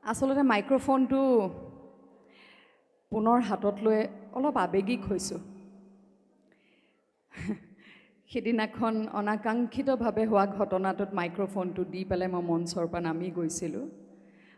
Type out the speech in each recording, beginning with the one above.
আচলতে মাইক্ৰফোনটো পুনৰ হাতত লৈ অলপ আৱেগিক হৈছোঁ। সিদিনাখন অনাকাংক্ষিতভাৱে হোৱা ঘটনাটোত মাইক্ৰফোনটো দি পেলাই মই মঞ্চৰ পৰা নামি গৈছিলোঁ।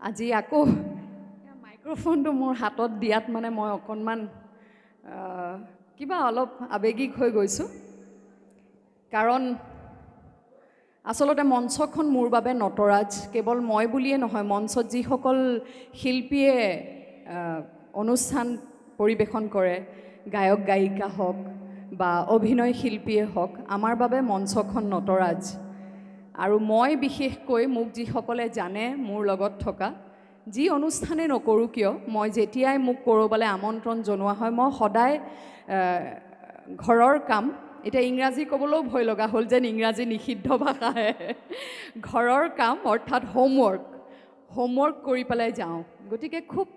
আজি আকৌ মাইক্ৰফোনটো মোৰ হাতত দিয়াত মানে মই অকণমান কিবা অলপ আৱেগিক হৈ গৈছোঁ। কাৰণ আচলতে মঞ্চখন মোৰ বাবে নটৰাজ। কেৱল মই বুলিয়ে নহয়, মঞ্চত যিসকল শিল্পীয়ে অনুষ্ঠান পৰিৱেশন কৰে, গায়ক গায়িকা হওক বা অভিনয় শিল্পীয়ে হওক, আমাৰ বাবে মঞ্চখন নটৰাজ। আৰু মই বিশেষকৈ মোক যিসকলে জানে মোৰ লগত থকা, যি অনুষ্ঠানেই নকৰোঁ কিয়, মই যেতিয়াই মোক ক'ৰবালৈ আমন্ত্ৰণ জনোৱা হয়, মই সদায় ঘৰৰ কাম, এতিয়া ইংৰাজী ক'বলৈও ভয় লগা হ'ল যেন ইংৰাজী নিষিদ্ধ ভাষাহে, ঘৰৰ কাম অৰ্থাৎ হোমৱৰ্ক কৰি পেলাই যাওঁ। গতিকে খুব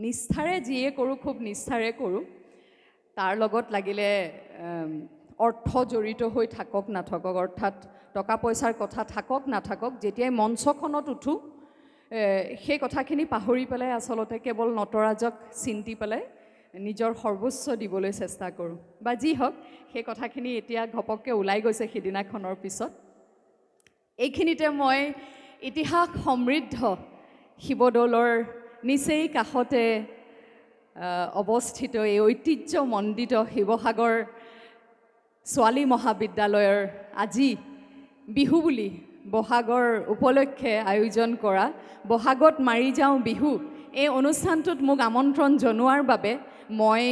নিষ্ঠাৰে যিয়ে কৰোঁ, খুব নিষ্ঠাৰে কৰোঁ। তাৰ লগত লাগিলে অৰ্থ জড়িত হৈ থাকক নাথাকক, অৰ্থাৎ টকা পইচাৰ কথা থাকক নাথাকক, যেতিয়াই মঞ্চখনত উঠোঁ সেই কথাখিনি পাহৰি পেলাই আচলতে কেৱল নটৰাজক চিন্তি পেলাই নিজৰ সৰ্বোচ্চ দিবলৈ চেষ্টা কৰোঁ। বা যি হওক, সেই কথাখিনি এতিয়া ঘপককৈ ওলাই গৈছে সিদিনাখনৰ পিছত। এইখিনিতে মই ইতিহাস সমৃদ্ধ শিৱদৌলৰ নিচেই কাষতে অৱস্থিত এই ঐতিহ্যমণ্ডিত শিৱসাগৰ ছোৱালী মহাবিদ্যালয়ৰ আজি বিহু বুলি বহাগৰ উপলক্ষে আয়োজন কৰা বহাগত মাৰি যাওঁ বিহু, এই অনুষ্ঠানটোত মোক আমন্ত্ৰণ জনোৱাৰ বাবে মই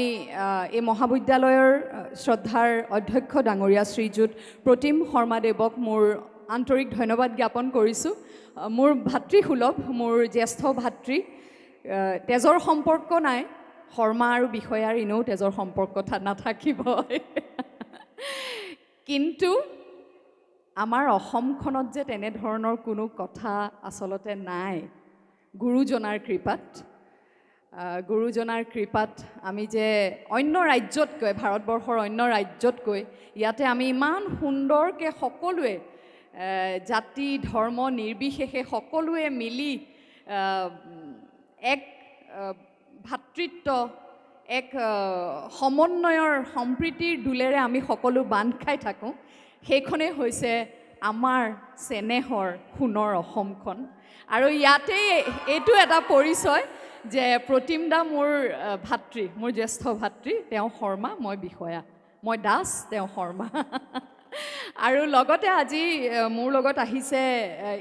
এই মহাবিদ্যালয়ৰ শ্ৰদ্ধাৰ অধ্যক্ষ ডাঙৰীয়া শ্ৰীযুত প্ৰতিম শৰ্মাদেৱক মোৰ আন্তৰিক ধন্যবাদ জ্ঞাপন কৰিছোঁ। মোৰ ভাতৃসুলভ, মোৰ জ্যেষ্ঠ ভাতৃ, তেজৰ সম্পৰ্ক নাই, শৰ্মা আৰু বিষয়াৰ এনেও তেজৰ সম্পৰ্ক নাথাকিব। কিন্তু আমাৰ অসমখনত যে তেনেধৰণৰ কোনো কথা আচলতে নাই। গুৰুজনাৰ কৃপাত আমি যে অন্য ৰাজ্যতকৈ, ভাৰতবৰ্ষৰ অন্য ৰাজ্যতকৈ ইয়াতে আমি ইমান সুন্দৰকৈ সকলোৱে জাতি ধৰ্ম নিৰ্বিশেষে সকলোৱে মিলি এক ভাতৃত্ব, এক সমন্বয়ৰ সম্প্ৰীতিৰ দোলেৰে আমি সকলো বান্ধ খাই থাকোঁ। সেইখনেই হৈছে আমাৰ চেনেহৰ সোণৰ অসমখন। আৰু ইয়াতেই এইটো এটা পৰিচয় যে প্ৰতিম দা মোৰ ভাতৃ, মোৰ জ্যেষ্ঠ ভাতৃ, তেওঁ শৰ্মা, মই বিষয়া, মই দাস, তেওঁ শৰ্মা। আৰু লগতে আজি মোৰ লগত আহিছে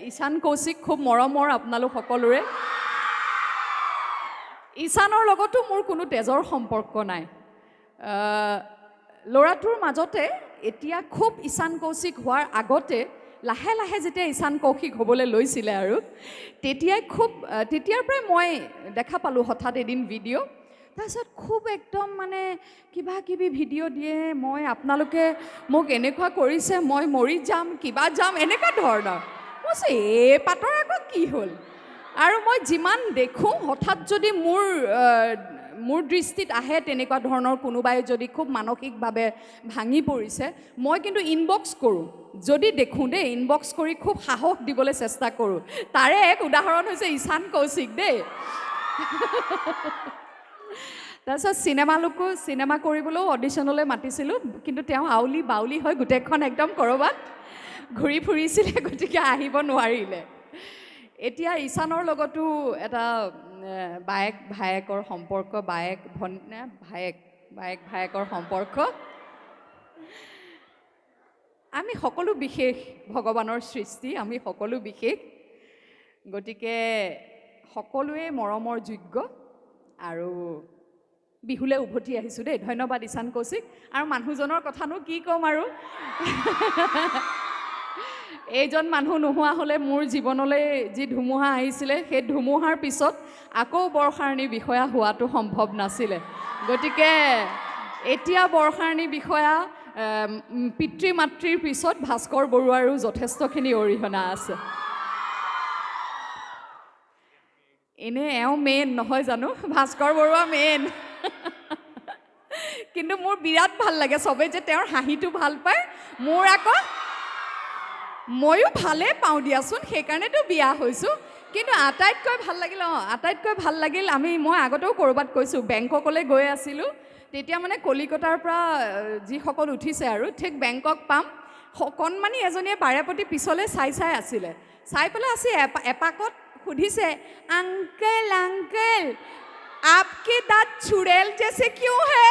ঈশান কৌশিক, খুব মৰমৰ আপোনালোক সকলোৰে। ঈশানৰ লগতো মোৰ কোনো তেজৰ সম্পৰ্ক নাই। ল'ৰাটোৰ মাজতে এতিয়া খুব ঈশান কৌশিক হোৱাৰ আগতে লাহে লাহে যেতিয়া ঈশান কৌশিক হ'বলৈ লৈছিলে আৰু তেতিয়াৰ পৰাই মই দেখা পালোঁ হঠাৎ এদিন ভিডিঅ'। তাৰপিছত খুব একদম মানে কিবা কিবি ভিডিঅ' দিয়ে, মই আপোনালোকে মোক এনেকুৱা কৰিছে, মই মৰি যাম, কিবা যাম, এনেকুৱা ধৰণৰ। মই কৈছোঁ এই পাতৰ আকৌ কি হ'ল? আৰু মই যিমান দেখোঁ, হঠাৎ যদি মোৰ দৃষ্টিত আহে তেনেকুৱা ধৰণৰ কোনোবাই যদি খুব মানসিকভাৱে ভাঙি পৰিছে, মই কিন্তু ইনবক্স কৰোঁ। যদি দেখোঁ দেই, ইনবক্স কৰি খুব সাহস দিবলৈ চেষ্টা কৰোঁ। তাৰে এক উদাহৰণ হৈছে ঈশান কৌশিক দেই। তাৰপিছত চিনেমা কৰিবলৈও অডিশ্যনলৈ মাতিছিলোঁ, কিন্তু তেওঁ আউলি বাউলি হৈ গোটেইখন একদম ক'ৰবাত ঘূৰি ফুৰিছিলে, গতিকে আহিব নোৱাৰিলে। এতিয়া ঈশানৰ লগতো এটা বায়েক ভায়েকৰ সম্পৰ্ক, ভায়েকৰ সম্পৰ্ক। আমি সকলো বিশেষ, ভগৱানৰ সৃষ্টি, আমি সকলো বিশেষ। গতিকে সকলোৱে মৰমৰ যোগ্য। আৰু বিহুলৈ উভতি আহিছোঁ দেই। ধন্যবাদ ঈশান কৌশিক। আৰু মানুহজনৰ কথানো কি ক'ম আৰু। এইজন মানুহ নোহোৱা হ'লে মোৰ জীৱনলৈ যি ধুমুহা আহিছিলে, সেই ধুমুহাৰ পিছত আকৌ বৰষাৰণী বিষয়া হোৱাটো সম্ভৱ নাছিলে। গতিকে এতিয়া বৰষাৰণী বিষয়া, পিতৃ মাতৃৰ পিছত ভাস্কৰ বৰুৱাৰো যথেষ্টখিনি অৰিহণা আছে। এনে এওঁ মেইন নহয় জানো, ভাস্কৰ বৰুৱা মেইন। কিন্তু মোৰ বিৰাট ভাল লাগে, চবেই যে তেওঁৰ হাঁহিটো ভাল পায়। মোৰ আকৌ ময়ো ভালে পাওঁ দিয়াচোন, সেইকাৰণেতো বিয়া হৈছোঁ। কিন্তু আটাইতকৈ ভাল লাগিল মই আগতেও ক'ৰবাত কৈছোঁ, বেংককলৈ গৈ আছিলোঁ, তেতিয়া মানে কলিকতাৰ পৰা যিসকল উঠিছে আৰু ঠিক বেংকক পাম, কণমানি এজনীয়ে বাৰেপতি পিছলৈ চাই আছিলে, চাই পেলাই এপাকত সুধিছে, আংকেল আংকেল আপকে দাঁত চুড়েল জেছে কিয় হে?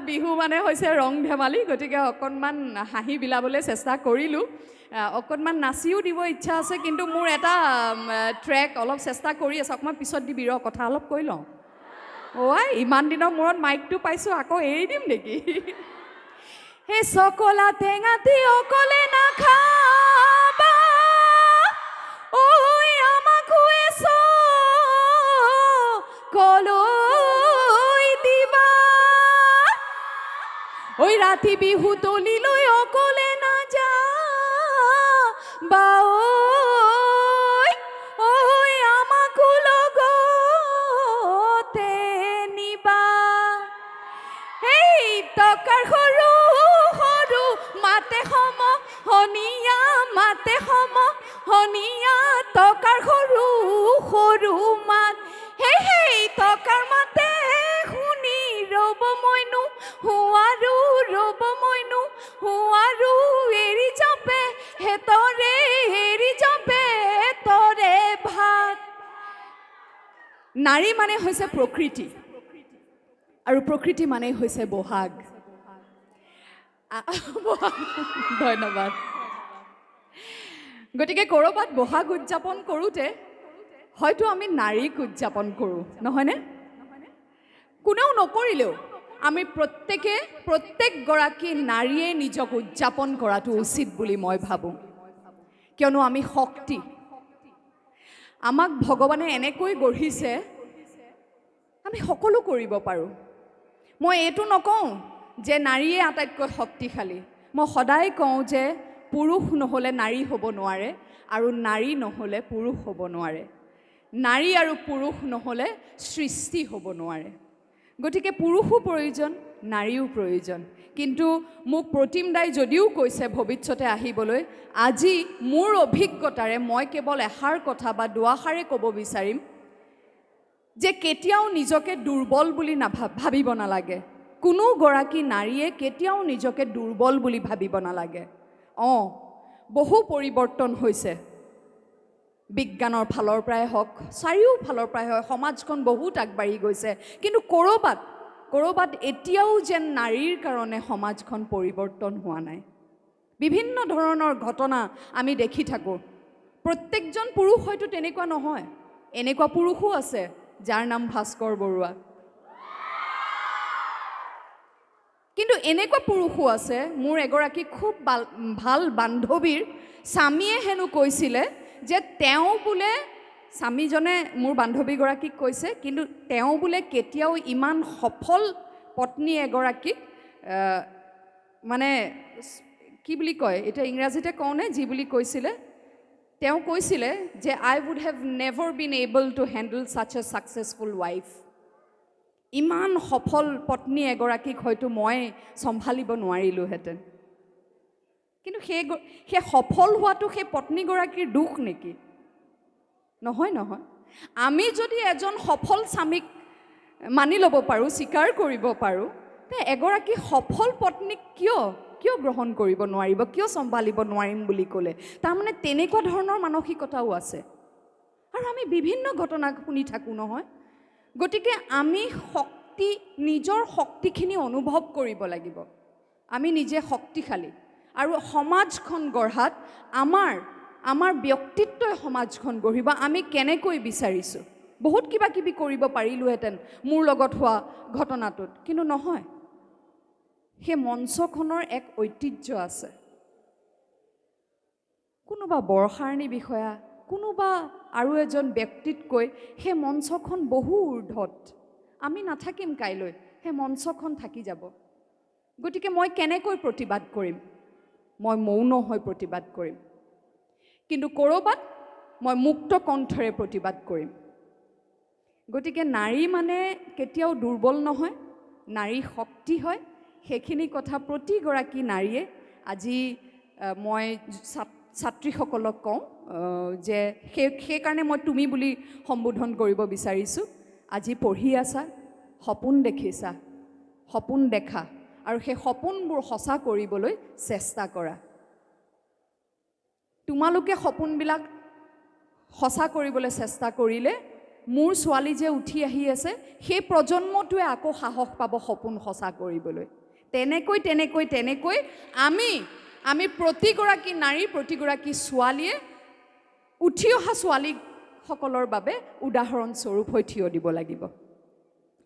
বিহু মানে হৈছে ৰং ধেমালি, গতিকে অকণমান হাঁহি বিলাবলৈ চেষ্টা কৰিলোঁ। অকণমান নাচিও দিব ইচ্ছা আছে, কিন্তু মোৰ এটা ট্ৰেক অলপ চেষ্টা কৰি আছে, অকণমান পিছত দিবি ৰ, কথা অলপ কৈ লওঁ। ইমান দিনৰ মূৰত মাইকটো পাইছোঁ, আকৌ এৰি দিম নেকি? সেই চকলা টেঙাটি অকলে নাখাবা, ঐ আমাকো কলৈ দিবা, ঐ ৰাতি বিহু তলিলৈ অকলে নাযাবা, ঐ আমাকো লগতে নিবা। সেই টকাৰ সৰু সৰু মাতে সমহনীয়া, মাতে সমহনীয়া, টকাৰ সৰু সৰু মাত, সেই টকাৰ মাতে শুনি ৰ'ব মইনো হুৱাৰু, ৰ'ব মইনো হুৱাৰু, এৰি যাবে হেতৰে, এৰি যাবে তৰে ভাত। নাৰী মানে হৈছে প্ৰকৃতি, আৰু প্ৰকৃতি মানেই হৈছে বহাগ। ধন্যবাদ। গতিকে ক'ৰবাত বহাগ উদযাপন কৰোঁতে হয়তো আমি নাৰীক উদযাপন কৰোঁ, নহয়নে? কোনেও নকৰিলেও আমি প্ৰত্যেকগৰাকী নাৰীয়ে নিজক উদযাপন কৰাটো উচিত বুলি মই ভাবোঁ, কিয়নো আমি শক্তি। আমাক ভগৱানে এনেকৈ গঢ়িছে, আমি সকলো কৰিব পাৰোঁ। মই এইটো নকওঁ যে নাৰীয়ে আটাইতকৈ শক্তিশালী, মই সদায় কওঁ যে পুৰুষ নহ'লে নাৰী হ'ব নোৱাৰে, আৰু নাৰী নহ'লে পুৰুষ হ'ব নোৱাৰে, নাৰী আৰু পুৰুষ নহ'লে সৃষ্টি হ'ব নোৱাৰে। গতিকে পুৰুষো প্ৰয়োজন, নাৰীও প্ৰয়োজন। কিন্তু মোক প্ৰতিম দাই যদিও কৈছে ভৱিষ্যতে আহিবলৈ, আজি মোৰ অভিজ্ঞতাৰে মই কেৱল এষাৰ কথা বা দুআষাৰে ক'ব বিচাৰিম যে কেতিয়াও নিজকে দুৰ্বল বুলি ভাবিব নালাগে। কোনো গৰাকী নাৰীয়ে কেতিয়াও নিজকে দুৰ্বল বুলি ভাবিব নালাগে। বহু পৰিৱৰ্তন হৈছে, বিজ্ঞানৰ ফালৰ পৰাই হওক, চাৰিওফালৰ পৰাই হওক, সমাজখন বহুত আগবাঢ়ি গৈছে, কিন্তু ক'ৰবাত এতিয়াও যেন নাৰীৰ কাৰণে সমাজখন পৰিৱৰ্তন হোৱা নাই। বিভিন্ন ধৰণৰ ঘটনা আমি দেখি থাকোঁ। প্ৰত্যেকজন পুৰুষ হয়তো তেনেকুৱা নহয়, এনেকুৱা পুৰুষো আছে যাৰ নাম ভাস্কৰ বৰুৱা, কিন্তু এনেকুৱা পুৰুষো আছে। মোৰ এগৰাকী খুব ভাল বান্ধৱীৰ স্বামীয়ে হেনো কৈছিলে যে তেওঁ বোলে, স্বামীজনে মোৰ বান্ধৱীগৰাকীক কৈছে, কিন্তু তেওঁ বোলে কেতিয়াও ইমান সফল পত্নী এগৰাকীক মানে কি বুলি কয়, এতিয়া ইংৰাজীতে কওঁনে, যি বুলি কৈছিলে, তেওঁ কৈছিলে যে I would have never been able to handle such a successful wife. ইমান সফল পত্নী এগৰাকীক হয়তো মই চম্ভালিব নোৱাৰিলোহেঁতেন। কিন্তু সেই সফল হোৱাটো সেই পত্নীগৰাকীৰ দুখ নেকি? নহয়। আমি যদি এজন সফল স্বামীক মানি ল'ব পাৰোঁ, স্বীকাৰ কৰিব পাৰোঁ, তে এগৰাকী সফল পত্নীক কিয় গ্ৰহণ কৰিব নোৱাৰিব, কিয় চম্ভালিব নোৱাৰিম বুলি ক'লে? তাৰমানে তেনেকুৱা ধৰণৰ মানসিকতাও আছে, আৰু আমি বিভিন্ন ঘটনা শুনি থাকোঁ নহয়। গতিকে আমি নিজৰ শক্তিখিনি অনুভৱ কৰিব লাগিব। আমি নিজে শক্তিশালী, আৰু সমাজখন গঢ়াত আমাৰ ব্যক্তিত্বই সমাজখন গঢ়িব। আমি কেনেকৈ বিচাৰিছোঁ, বহুত কিবা কিবি কৰিব পাৰিলোহেঁতেন মোৰ লগত হোৱা ঘটনাটোত, কিন্তু নহয়। সেই মঞ্চখনৰ এক ঐতিহ্য আছে। কোনোবা বৰষাৰণী বিষয়া, কোনোবা আৰু এজন ব্যক্তিতকৈ সেই মঞ্চখন বহু ঊৰ্ধত। আমি নাথাকিম কাইলৈ, সেই মঞ্চখন থাকি যাব। গতিকে মই কেনেকৈ প্ৰতিবাদ কৰিম? মই মৌন হৈ প্ৰতিবাদ কৰিম, কিন্তু ক'ৰবাত মই মুক্ত কণ্ঠৰে প্ৰতিবাদ কৰিম। গতিকে নাৰী মানে কেতিয়াও দুৰ্বল নহয়, নাৰী শক্তি হয়। সেইখিনি কথা প্ৰতিগৰাকী নাৰীয়ে আজি মই ছাত্ৰীসকলক কওঁ যে সেইকাৰণে মই তুমি বুলি সম্বোধন কৰিব বিচাৰিছোঁ। আজি পঢ়ি আছা, সপোন দেখিছা, সপোন দেখা আৰু সেই সপোনবোৰ সঁচা কৰিবলৈ চেষ্টা কৰা। তোমালোকে সপোনবিলাক সঁচা কৰিবলৈ চেষ্টা কৰিলে মোৰ ছোৱালী যে উঠি আহি আছে সেই প্ৰজন্মটোৱে আকৌ সাহস পাব সপোন সঁচা কৰিবলৈ। তেনেকৈ আমি প্ৰতিগৰাকী নাৰী, প্ৰতিগৰাকী ছোৱালীয়ে উঠি অহা ছোৱালীসকলৰ বাবে উদাহৰণস্বৰূপ হৈ থিয় দিব লাগিব।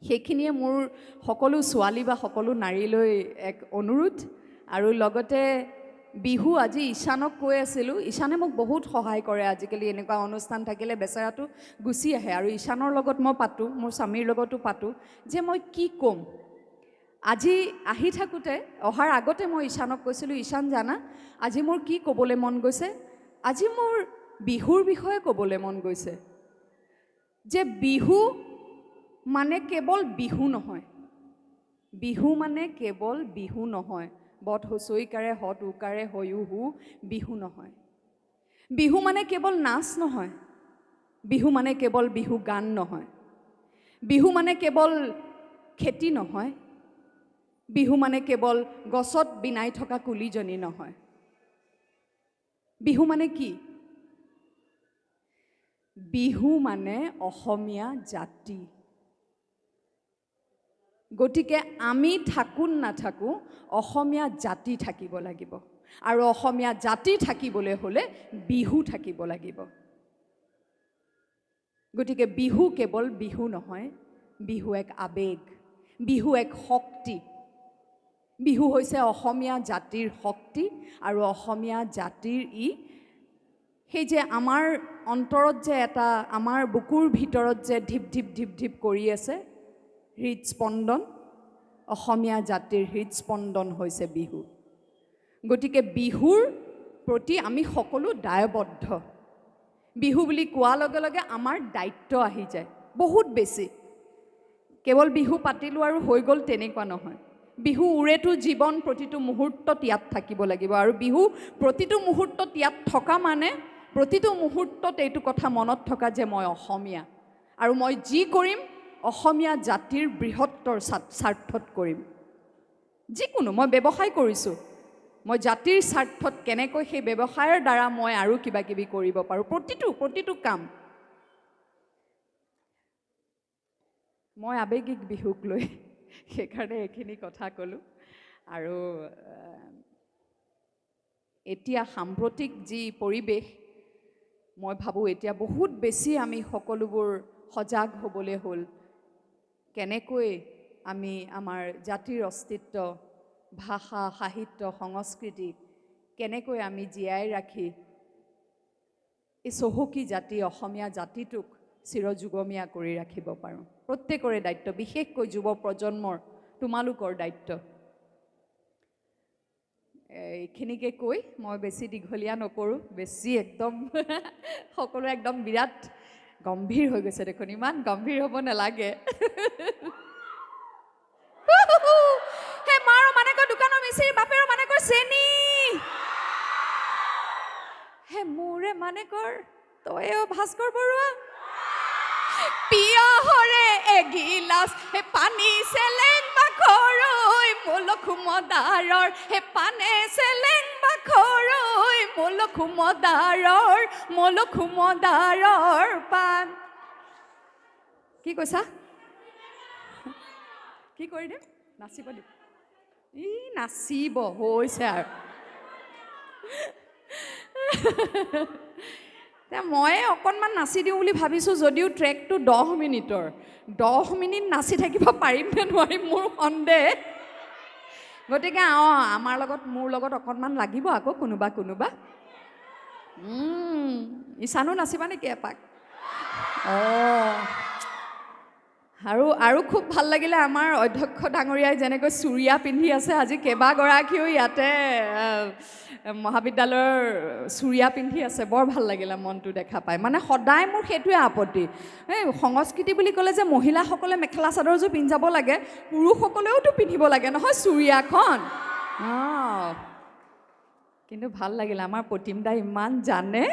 সেইখিনিয়ে মোৰ সকলো ছোৱালী বা সকলো নাৰীলৈ এক অনুৰোধ। আৰু লগতে বিহু, আজি ঈশানক কৈ আছিলোঁ, ঈশানে মোক বহুত সহায় কৰে। আজিকালি এনেকুৱা অনুষ্ঠান থাকিলে বেচেৰাটো গুচি আহে আৰু ঈশানৰ লগত মই পাতোঁ, মোৰ স্বামীৰ লগতো পাতোঁ যে মই কি ক'ম। আজি আহি থাকোঁতে, অহাৰ আগতে মই ঈশানক কৈছিলোঁ, ঈশান জানা আজি মোৰ কি ক'বলৈ মন গৈছে? আজি মোৰ বিহুৰ বিষয়ে ক'বলৈ মন গৈছে। যে বিহু মানে কেৱল বিহু নহয়, বিহু মানে কেৱল বিহু নহয়, বট হুঁচৰিকাৰে হত উকাৰে হয়ো হু বিহু নহয়। বিহু মানে কেৱল নাচ নহয়, বিহু মানে কেৱল বিহু গান নহয়, বিহু মানে কেৱল খেতি নহয়, বিহু মানে কেৱল গছত বিনাই থকা কুলিজনী নহয়। বিহু মানে কি? বিহু মানে অসমীয়া জাতি। গতিকে আমি থাকোঁ নাথাকোঁ অসমীয়া জাতি থাকিব লাগিব, আৰু অসমীয়া জাতি থাকিবলৈ হ'লে বিহু থাকিব লাগিব। গতিকে বিহু কেৱল বিহু নহয়, বিহু এক আৱেগ, বিহু এক শক্তি। বিহু হৈছে অসমীয়া জাতিৰ শক্তি, আৰু অসমীয়া জাতিৰ সেই যে আমাৰ অন্তৰত যে এটা, আমাৰ বুকুৰ ভিতৰত যে ধিপ ধিপ ধিপ ধিপ কৰি আছে হৃদস্পন্দন, অসমীয়া জাতিৰ হৃদস্পন্দন হৈছে বিহু। গতিকে বিহুৰ প্ৰতি আমি সকলো দায়বদ্ধ। বিহু বুলি কোৱাৰ লগে লগে আমাৰ দায়িত্ব আহি যায় বহুত বেছি। কেৱল বিহু পাতিলোঁ আৰু হৈ গ'ল তেনেকুৱা নহয়। বিহু উৰেটো জীৱন, প্ৰতিটো মুহূৰ্তত ইয়াত থাকিব লাগিব। আৰু বিহু প্ৰতিটো মুহূৰ্তত ইয়াত থকা মানে প্ৰতিটো মুহূৰ্তত এইটো কথা মনত থকা যে মই অসমীয়া, আৰু মই যি কৰিম অসমীয়া জাতিৰ বৃহত্তৰ স্বাৰ্থত কৰিম। যিকোনো, মই ব্যৱসায় কৰিছোঁ, মই জাতিৰ স্বাৰ্থত কেনেকৈ সেই ব্যৱসায়ৰ দ্বাৰা মই আৰু কিবা কিবি কৰিব পাৰোঁ, প্ৰতিটো কাম। মই আৱেগিক বিহুক লৈ সেইকাৰণে এইখিনি কথা ক'লোঁ। আৰু এতিয়া সাম্প্ৰতিক যি পৰিৱেশ, মই ভাবোঁ এতিয়া বহুত বেছি আমি সকলোবোৰ সজাগ হ'বলৈ হ'ল। কেনেকৈ আমি আমাৰ জাতিৰ অস্তিত্ব, ভাষা, সাহিত্য, সংস্কৃতি কেনেকৈ আমি জীয়াই ৰাখি এই চহকী জাতি অসমীয়া জাতিটোক চিৰযুগমীয়া কৰি ৰাখিব পাৰোঁ। প্ৰত্যেকৰে দায়িত্ব, বিশেষকৈ যুৱ প্ৰজন্মৰ, তোমালোকৰ দায়িত্ব। এইখিনিকে কৈ মই বেছি দীঘলীয়া নকৰোঁ, বেছি একদম সকলো একদম বিৰাট গম্ভীৰ হৈ গৈছে দেখোন, ইমান গম্ভীৰ হ'ব নালাগে। হে মাৰ মানেকৰ দোকানৰ মিচিৰ, বাপেৰ মানেকৰ চেনী, হে মোৰে মানেকৰ তইও ভাস্কৰ বৰুৱা, পিয়াহৰে এগিলাচ হে পানী চেলেং বাখৰৈ মলখুমদাৰৰ, হে পানে চেলেং বাখৰৈ মলখুমদাৰৰ পান। কি কৈছা? কি কৰি দিম? নাচিব দিম? নাচিব হৈছে আৰু। মই অকণমান নাচি দিওঁ বুলি ভাবিছোঁ, যদিও ট্ৰেকটো 10 মিনিটৰ, 10 মিনিট নাচি থাকিব পাৰিম নে নোৱাৰিম মোৰ সন্দেহ। গতিকে আমাৰ লগত, মোৰ লগত অকণমান লাগিব আকৌ কোনোবা। ঈশানো নাচিবা নেকি এপাক? আৰু খুব ভাল লাগিলে আমাৰ অধ্যক্ষ ডাঙৰীয়াই যেনেকৈ চুৰিয়া পিন্ধি আছে, আজি কেইবাগৰাকীও ইয়াতে মহাবিদ্যালয়ৰ চুৰিয়া পিন্ধি আছে, বৰ ভাল লাগিলে মনটো দেখা পাই। মানে সদায় মোৰ সেইটোৱে আপত্তি, এই সংস্কৃতি বুলি ক'লে যে মহিলাসকলে মেখেলা চাদৰযোৰ পিন্ধি যাব লাগে, পুৰুষসকলেওতো পিন্ধিব লাগে নহয় চুৰিয়াখন। কিন্তু ভাল লাগিলে, আমাৰ প্ৰতিম দা ইমান জানে।